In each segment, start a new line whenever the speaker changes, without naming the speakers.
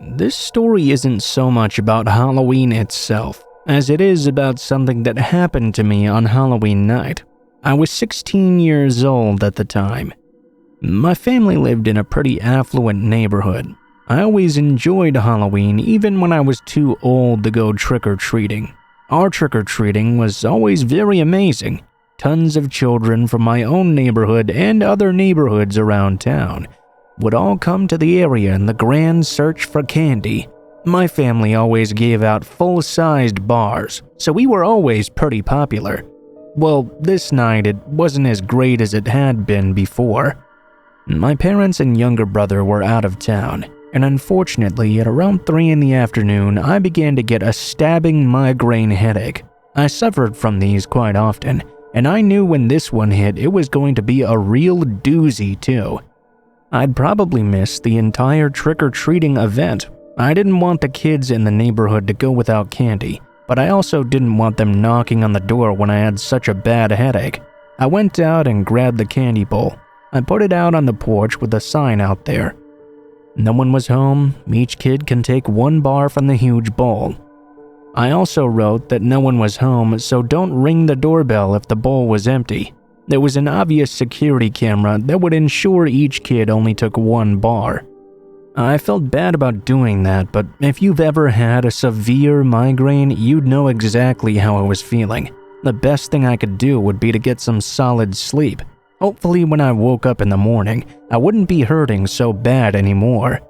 This story isn't so much about Halloween itself, as it is about something that happened to me on Halloween night. I was 16 years old at the time. My family lived in a pretty affluent neighborhood. I always enjoyed Halloween even when I was too old to go trick-or-treating. Our trick-or-treating was always very amazing. Tons of children from my own neighborhood and other neighborhoods around town would all come to the area in the grand search for candy. My family always gave out full-sized bars, so we were always pretty popular. Well, this night it wasn't as great as it had been before. My parents and younger brother were out of town, and unfortunately at around 3 in the afternoon I began to get a stabbing migraine headache. I suffered from these quite often, and I knew when this one hit it was going to be a real doozy too. I'd probably miss the entire trick-or-treating event. I didn't want the kids in the neighborhood to go without candy, but I also didn't want them knocking on the door when I had such a bad headache. I went out and grabbed the candy bowl. I put it out on the porch with a sign out there. No one was home. Each kid can take 1 bar from the huge bowl. I also wrote that no one was home, so don't ring the doorbell if the bowl was empty. There was an obvious security camera that would ensure each kid only took 1 bar. I felt bad about doing that, but if you've ever had a severe migraine, you'd know exactly how I was feeling. The best thing I could do would be to get some solid sleep. Hopefully when I woke up in the morning, I wouldn't be hurting so bad anymore.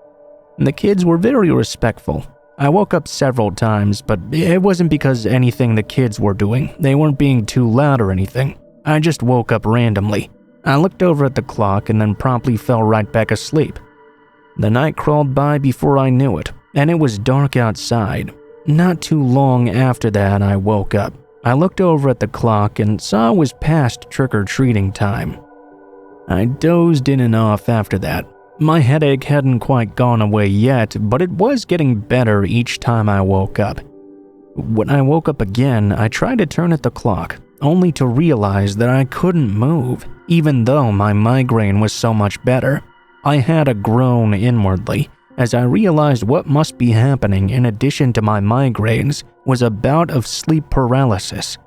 The kids were very respectful. I woke up several times, but it wasn't because anything the kids were doing. They weren't being too loud or anything. I just woke up randomly. I looked over at the clock and then promptly fell right back asleep. The night crawled by before I knew it, and it was dark outside. Not too long after that, I woke up. I looked over at the clock and saw it was past trick-or-treating time. I dozed in and off after that. My headache hadn't quite gone away yet, but it was getting better each time I woke up. When I woke up again, I tried to turn at the clock, only to realize that I couldn't move, even though my migraine was so much better. I had a groan inwardly as I realized what must be happening in addition to my migraines was a bout of sleep paralysis.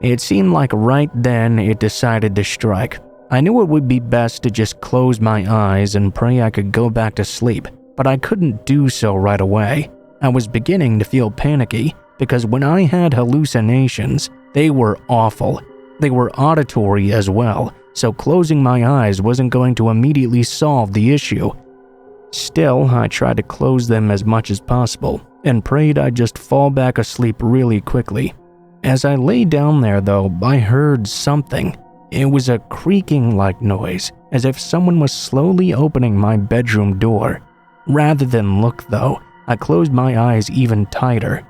It seemed like right then it decided to strike. I knew it would be best to just close my eyes and pray I could go back to sleep, but I couldn't do so right away. I was beginning to feel panicky because when I had hallucinations, they were awful. They were auditory as well, so closing my eyes wasn't going to immediately solve the issue. Still, I tried to close them as much as possible and prayed I'd just fall back asleep really quickly. As I lay down there though, I heard something. It was a creaking-like noise, as if someone was slowly opening my bedroom door. Rather than look though, I closed my eyes even tighter.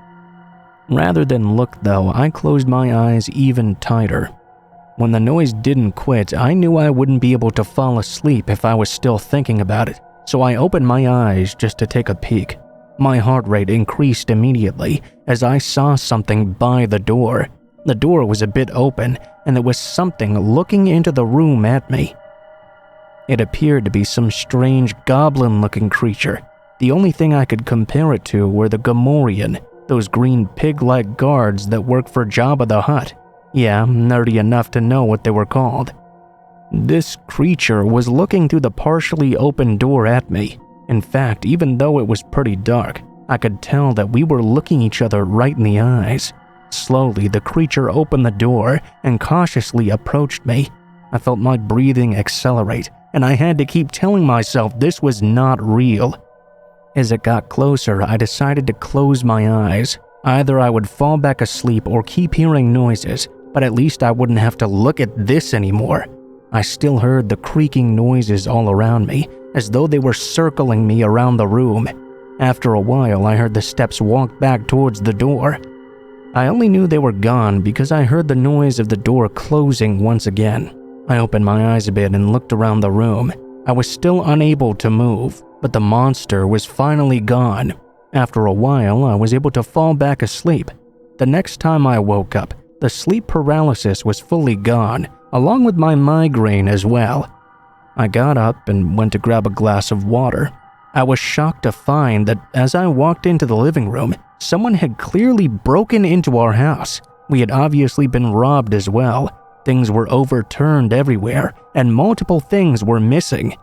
When the noise didn't quit, I knew I wouldn't be able to fall asleep if I was still thinking about it, so I opened my eyes just to take a peek. My heart rate increased immediately as I saw something by the door. The door was a bit open, and there was something looking into the room at me. It appeared to be some strange goblin-looking creature. The only thing I could compare it to were the Gamorrean, those green pig-like guards that work for Jabba the Hutt. Yeah, nerdy enough to know what they were called. This creature was looking through the partially open door at me. In fact, even though it was pretty dark, I could tell that we were looking each other right in the eyes. Slowly, the creature opened the door and cautiously approached me. I felt my breathing accelerate, and I had to keep telling myself this was not real. As it got closer, I decided to close my eyes. Either I would fall back asleep or keep hearing noises, but at least I wouldn't have to look at this anymore. I still heard the creaking noises all around me, as though they were circling me around the room. After a while, I heard the steps walk back towards the door. I only knew they were gone because I heard the noise of the door closing once again. I opened my eyes a bit and looked around the room. I was still unable to move, but the monster was finally gone. After a while, I was able to fall back asleep. The next time I woke up, the sleep paralysis was fully gone, along with my migraine as well. I got up and went to grab a glass of water. I was shocked to find that as I walked into the living room, someone had clearly broken into our house. We had obviously been robbed as well. Things were overturned everywhere, and multiple things were missing.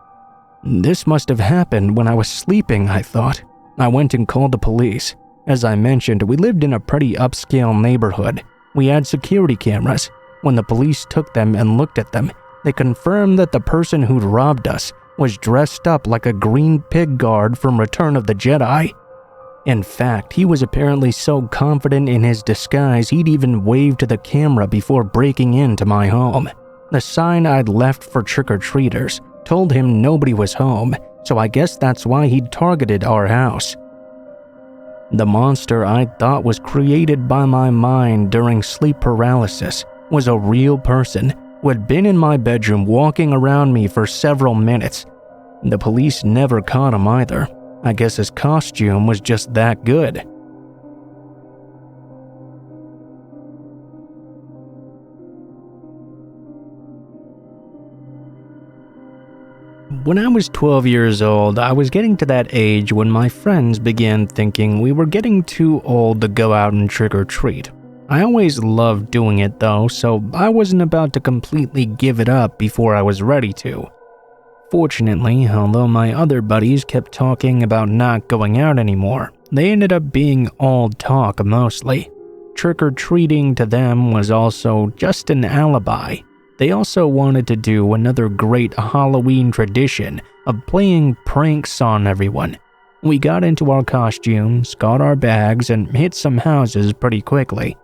This must have happened when I was sleeping, I thought. I went and called the police. As I mentioned, we lived in a pretty upscale neighborhood. We had security cameras. When the police took them and looked at them, they confirmed that the person who'd robbed us was dressed up like a green pig guard from Return of the Jedi. In fact, he was apparently so confident in his disguise he'd even waved to the camera before breaking into my home. The sign I'd left for trick-or-treaters told him nobody was home, so I guess that's why he'd targeted our house. The monster I thought was created by my mind during sleep paralysis was a real person who had been in my bedroom walking around me for several minutes. The police never caught him either. I guess his costume was just that good. When I was 12 years old, I was getting to that age when my friends began thinking we were getting too old to go out and trick-or-treat. I always loved doing it though, so I wasn't about to completely give it up before I was ready to. Fortunately, although my other buddies kept talking about not going out anymore, they ended up being all talk mostly. Trick-or-treating to them was also just an alibi. They also wanted to do another great Halloween tradition of playing pranks on everyone. We got into our costumes, got our bags, and hit some houses pretty quickly.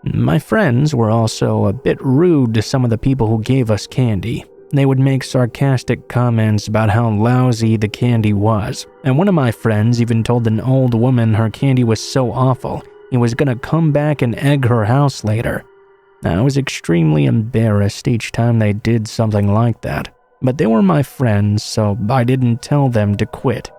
My friends were also a bit rude to some of the people who gave us candy. They would make sarcastic comments about how lousy the candy was, and one of my friends even told an old woman her candy was so awful he was gonna come back and egg her house later. I was extremely embarrassed each time they did something like that, but they were my friends, so I didn't tell them to quit.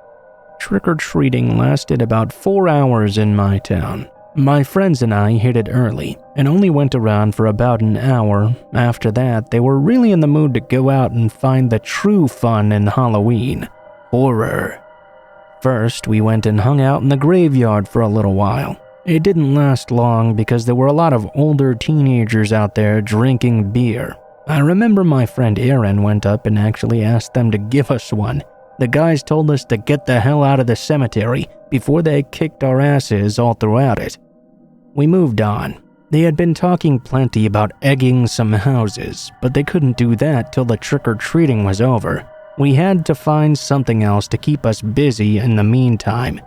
Trick-or-treating lasted about 4 hours in my town. My friends and I hit it early and only went around for about an hour. After that, they were really in the mood to go out and find the true fun in Halloween: horror. First, we went and hung out in the graveyard for a little while. It didn't last long because there were a lot of older teenagers out there drinking beer. I remember my friend Aaron went up and actually asked them to give us one. The guys told us to get the hell out of the cemetery before they kicked our asses all throughout it. We moved on. They had been talking plenty about egging some houses, but they couldn't do that till the trick-or-treating was over. We had to find something else to keep us busy in the meantime.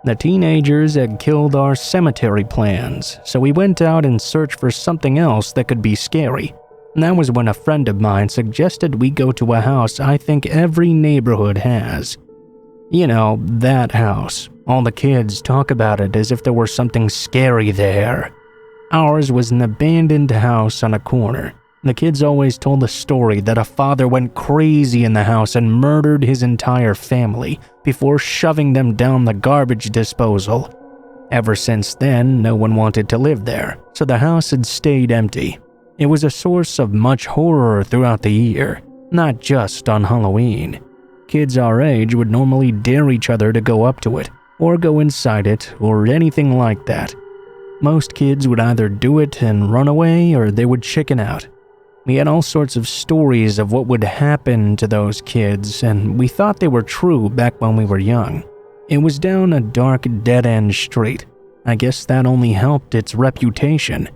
The teenagers had killed our cemetery plans, so we went out and searched for something else that could be scary. That was when a friend of mine suggested we go to a house I think every neighborhood has. You know, that house. All the kids talk about it as if there were something scary there. Ours was an abandoned house on a corner. The kids always told the story that a father went crazy in the house and murdered his entire family before shoving them down the garbage disposal. Ever since then, no one wanted to live there, so the house had stayed empty. It was a source of much horror throughout the year, not just on Halloween. Kids our age would normally dare each other to go up to it, or go inside it, or anything like that. Most kids would either do it and run away, or they would chicken out. We had all sorts of stories of what would happen to those kids, and we thought they were true back when we were young. It was down a dark, dead-end street. I guess that only helped its reputation.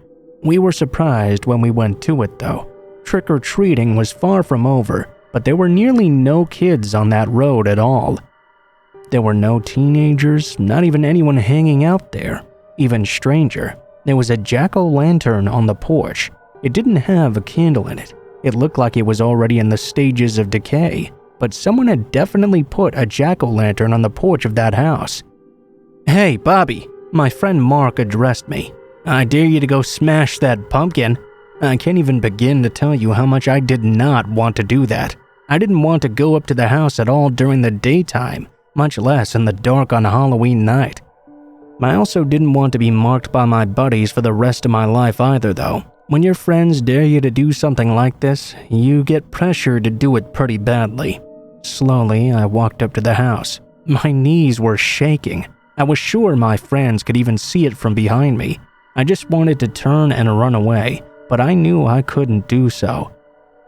We were surprised when we went to it, though. Trick-or-treating was far from over, but there were nearly no kids on that road at all. There were no teenagers, not even anyone hanging out there. Even stranger, there was a jack-o'-lantern on the porch. It didn't have a candle in it. It looked like it was already in the stages of decay, but someone had definitely put a jack-o'-lantern on the porch of that house. "Hey, Bobby," my friend Mark addressed me. "I dare you to go smash that pumpkin." I can't even begin to tell you how much I did not want to do that. I didn't want to go up to the house at all during the daytime, much less in the dark on Halloween night. I also didn't want to be marked by my buddies for the rest of my life either, though. When your friends dare you to do something like this, you get pressured to do it pretty badly. Slowly, I walked up to the house. My knees were shaking. I was sure my friends could even see it from behind me. I just wanted to turn and run away, but I knew I couldn't do so.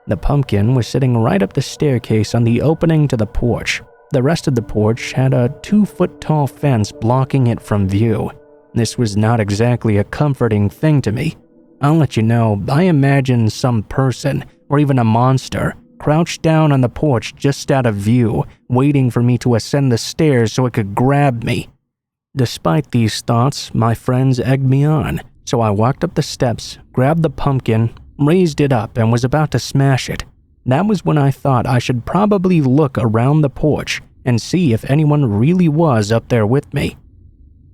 The pumpkin was sitting right up the staircase on the opening to the porch. The rest of the porch had a 2-foot-tall fence blocking it from view. This was not exactly a comforting thing to me. I'll let you know, I imagined some person, or even a monster, crouched down on the porch just out of view, waiting for me to ascend the stairs so it could grab me. Despite these thoughts, my friends egged me on, so I walked up the steps, grabbed the pumpkin, raised it up, and was about to smash it. That was when I thought I should probably look around the porch and see if anyone really was up there with me.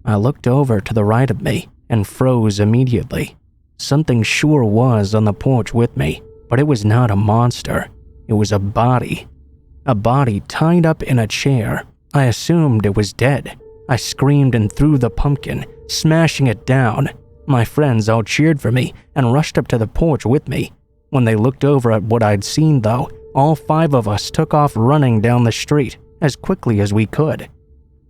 I looked over to the right of me and froze immediately. Something sure was on the porch with me, but it was not a monster. It was a body. A body tied up in a chair. I assumed it was dead. I screamed and threw the pumpkin, smashing it down. My friends all cheered for me and rushed up to the porch with me. When they looked over at what I'd seen, though, all 5 of us took off running down the street as quickly as we could.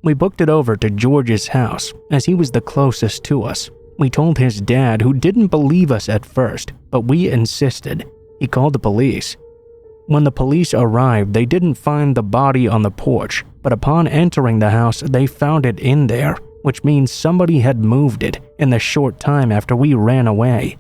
We booked it over to George's house, as he was the closest to us. We told his dad, who didn't believe us at first, but we insisted. He called the police. When the police arrived, they didn't find the body on the porch, but upon entering the house, they found it in there, which means somebody had moved it in the short time after we ran away.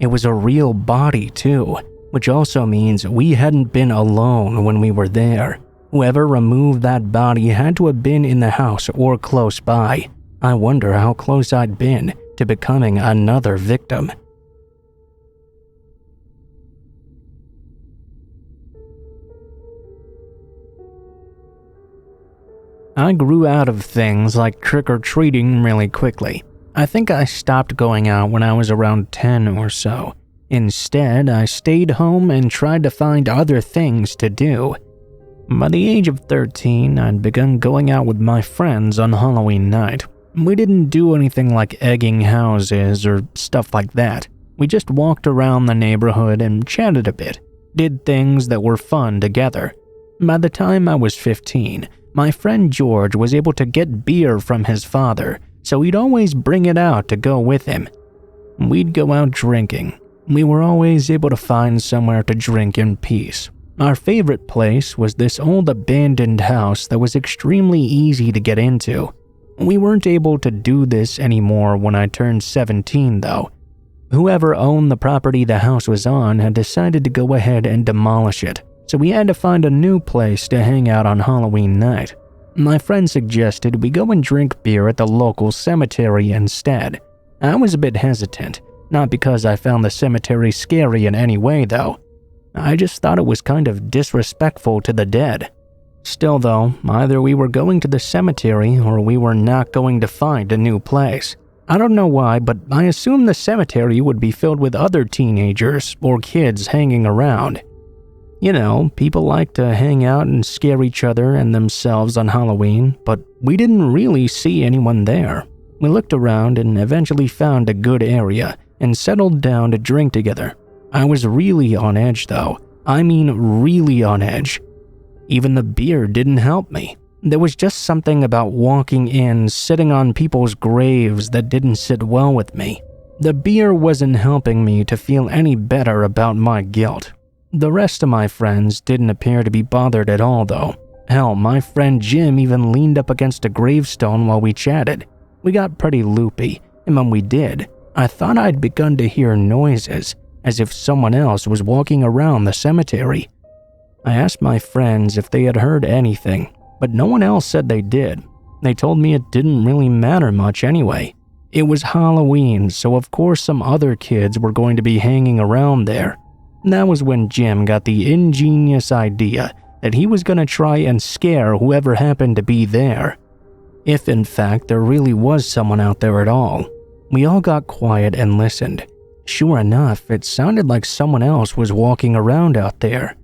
It was a real body too, which also means we hadn't been alone when we were there. Whoever removed that body had to have been in the house or close by. I wonder how close I'd been to becoming another victim. I grew out of things like trick-or-treating really quickly. I think I stopped going out when I was around 10 or so. Instead, I stayed home and tried to find other things to do. By the age of 13, I'd begun going out with my friends on Halloween night. We didn't do anything like egging houses or stuff like that. We just walked around the neighborhood and chatted a bit, did things that were fun together. By the time I was 15, my friend George was able to get beer from his father, so he'd always bring it out to go with him. We'd go out drinking. We were always able to find somewhere to drink in peace. Our favorite place was this old abandoned house that was extremely easy to get into. We weren't able to do this anymore when I turned 17, though. Whoever owned the property the house was on had decided to go ahead and demolish it, so we had to find a new place to hang out on Halloween night. My friend suggested we go and drink beer at the local cemetery instead. I was a bit hesitant, not because I found the cemetery scary in any way, though. I just thought it was kind of disrespectful to the dead. Still, though, either we were going to the cemetery or we were not going to find a new place. I don't know why, but I assumed the cemetery would be filled with other teenagers or kids hanging around. You know, people like to hang out and scare each other and themselves on Halloween, but we didn't really see anyone there. We looked around and eventually found a good area and settled down to drink together. I was really on edge, though. I mean really on edge. Even the beer didn't help me. There was just something about walking in, sitting on people's graves that didn't sit well with me. The beer wasn't helping me to feel any better about my guilt. The rest of my friends didn't appear to be bothered at all, though. Hell, my friend Jim even leaned up against a gravestone while we chatted. We got pretty loopy, and when we did, I thought I'd begun to hear noises, as if someone else was walking around the cemetery. I asked my friends if they had heard anything, but no one else said they did. They told me it didn't really matter much anyway. It was Halloween, so of course some other kids were going to be hanging around there. That was when Jim got the ingenious idea that he was going to try and scare whoever happened to be there. If in fact there really was someone out there at all. We all got quiet and listened. Sure enough, it sounded like someone else was walking around out there.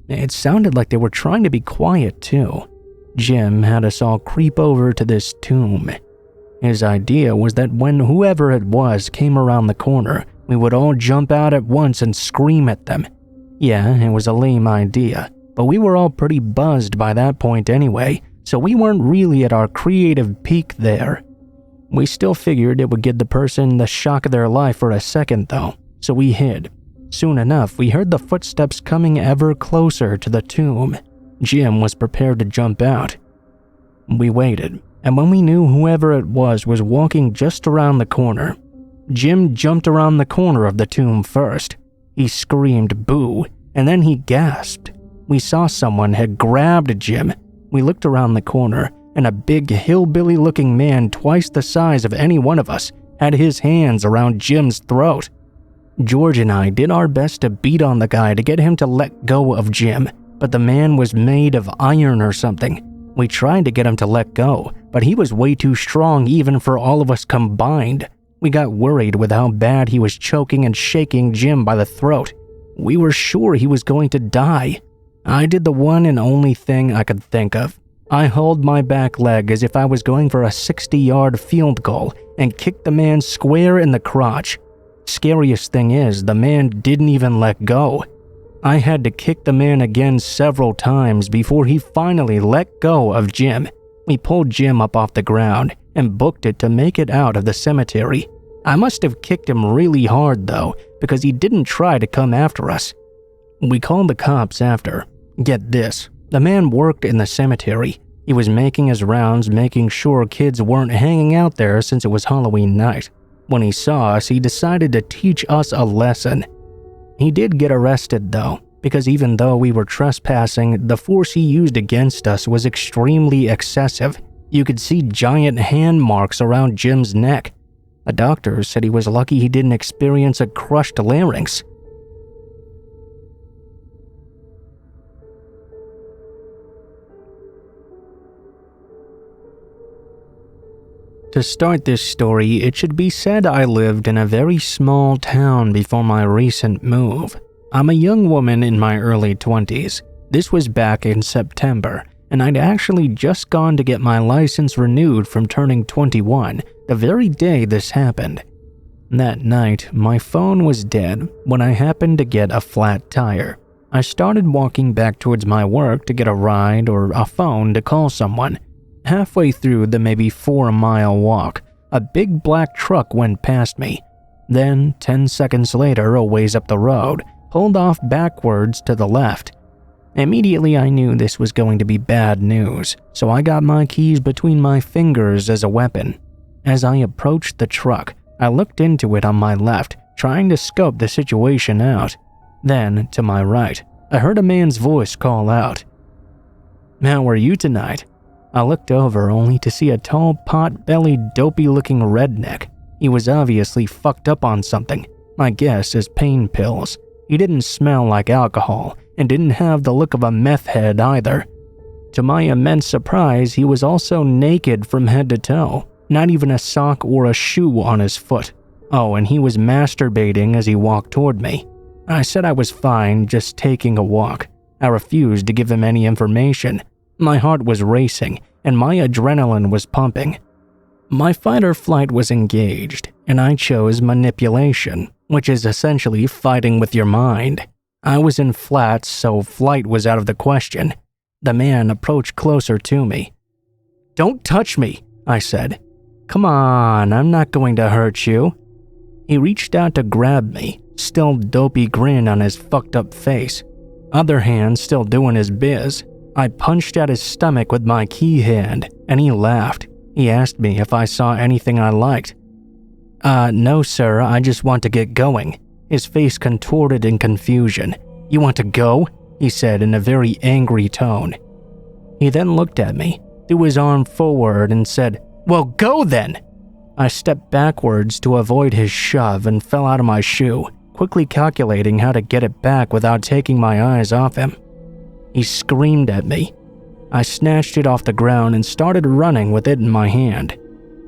It sounded like they were trying to be quiet too. Jim had us all creep over to this tomb. His idea was that when whoever it was came around the corner, we would all jump out at once and scream at them. Yeah, it was a lame idea, but we were all pretty buzzed by that point anyway, so we weren't really at our creative peak there. We still figured it would give the person the shock of their life for a second though, so we hid. Soon enough, we heard the footsteps coming ever closer to the tomb. Jim was prepared to jump out. We waited, and when we knew whoever it was walking just around the corner, Jim jumped around the corner of the tomb first. He screamed boo, and then he gasped. We saw someone had grabbed Jim. We looked around the corner, and a big hillbilly-looking man twice the size of any one of us had his hands around Jim's throat. George and I did our best to beat on the guy to get him to let go of Jim, but the man was made of iron or something. We tried to get him to let go, but he was way too strong even for all of us combined. We got worried with how bad he was choking and shaking Jim by the throat. We were sure he was going to die. I did the one and only thing I could think of. I hauled my back leg as if I was going for a 60-yard field goal and kicked the man square in the crotch. Scariest thing is, the man didn't even let go. I had to kick the man again several times before he finally let go of Jim. We pulled Jim up off the ground and booked it to make it out of the cemetery. I must have kicked him really hard though, because he didn't try to come after us. We called the cops after. Get this, the man worked in the cemetery. He was making his rounds, making sure kids weren't hanging out there since it was Halloween night. When he saw us, he decided to teach us a lesson. He did get arrested though, because even though we were trespassing, the force he used against us was extremely excessive. You could see giant hand marks around Jim's neck. A doctor said he was lucky he didn't experience a crushed larynx. To start this story, it should be said I lived in a very small town before my recent move. I'm a young woman in my early 20s. This was back in September, and I'd actually just gone to get my license renewed from turning 21, the very day this happened. That night, my phone was dead when I happened to get a flat tire. I started walking back towards my work to get a ride or a phone to call someone. Halfway through the maybe 4-mile walk, a big black truck went past me. Then, 10 seconds later, a ways up the road, pulled off backwards to the left. Immediately I knew this was going to be bad news, so I got my keys between my fingers as a weapon. As I approached the truck, I looked into it on my left, trying to scope the situation out. Then, to my right, I heard a man's voice call out, "How are you tonight?" I looked over only to see a tall, pot-bellied, dopey-looking redneck. He was obviously fucked up on something. My guess is pain pills. He didn't smell like alcohol and didn't have the look of a meth head either. To my immense surprise, he was also naked from head to toe, not even a sock or a shoe on his foot. Oh, and he was masturbating as he walked toward me. I said I was fine, just taking a walk. I refused to give him any information. My heart was racing, and my adrenaline was pumping. My fight or flight was engaged, and I chose manipulation, which is essentially fighting with your mind. I was in flats, so flight was out of the question. The man approached closer to me. "Don't touch me," I said. "Come on, I'm not going to hurt you." He reached out to grab me, still dopey grin on his fucked up face. Other hand still doing his biz. I punched at his stomach with my key hand, and he laughed. He asked me if I saw anything I liked. No sir, I just want to get going." His face contorted in confusion. "You want to go?" he said in a very angry tone. He then looked at me, threw his arm forward and said, "Well, go then!" I stepped backwards to avoid his shove and fell out of my shoe, quickly calculating how to get it back without taking my eyes off him. He screamed at me. I snatched it off the ground and started running with it in my hand.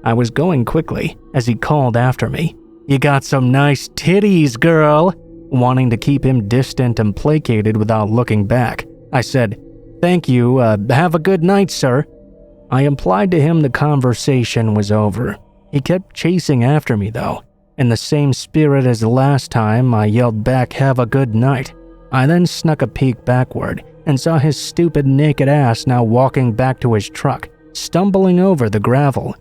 I was going quickly as he called after me, "You got some nice titties, girl," wanting to keep him distant and placated without looking back. I said, "Thank you, have a good night, sir." I implied to him the conversation was over. He kept chasing after me though. In the same spirit as the last time, I yelled back, "Have a good night." I then snuck a peek backward and saw his stupid naked ass now walking back to his truck, stumbling over the gravel.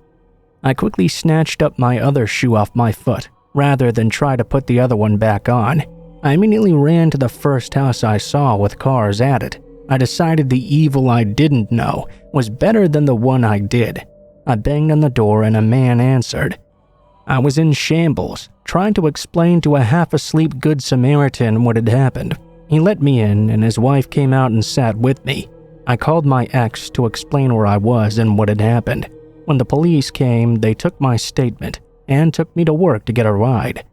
I quickly snatched up my other shoe off my foot, rather than try to put the other one back on. I immediately ran to the first house I saw with cars at it. I decided the evil I didn't know was better than the one I did. I banged on the door and a man answered. I was in shambles, trying to explain to a half-asleep Good Samaritan what had happened. He let me in and his wife came out and sat with me. I called my ex to explain where I was and what had happened. When the police came, they took my statement and took me to work to get a ride.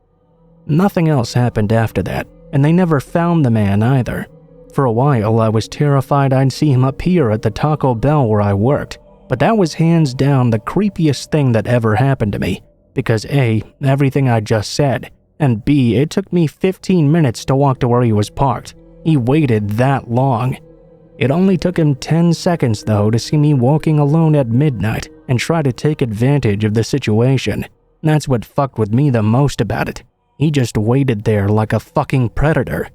Nothing else happened after that, and they never found the man either. For a while, I was terrified I'd see him appear at the Taco Bell where I worked, but that was hands down the creepiest thing that ever happened to me, because A, everything I just said, and B, it took me 15 minutes to walk to where he was parked. He waited that long. It only took him 10 seconds though to see me walking alone at midnight and try to take advantage of the situation. That's what fucked with me the most about it. He just waited there like a fucking predator.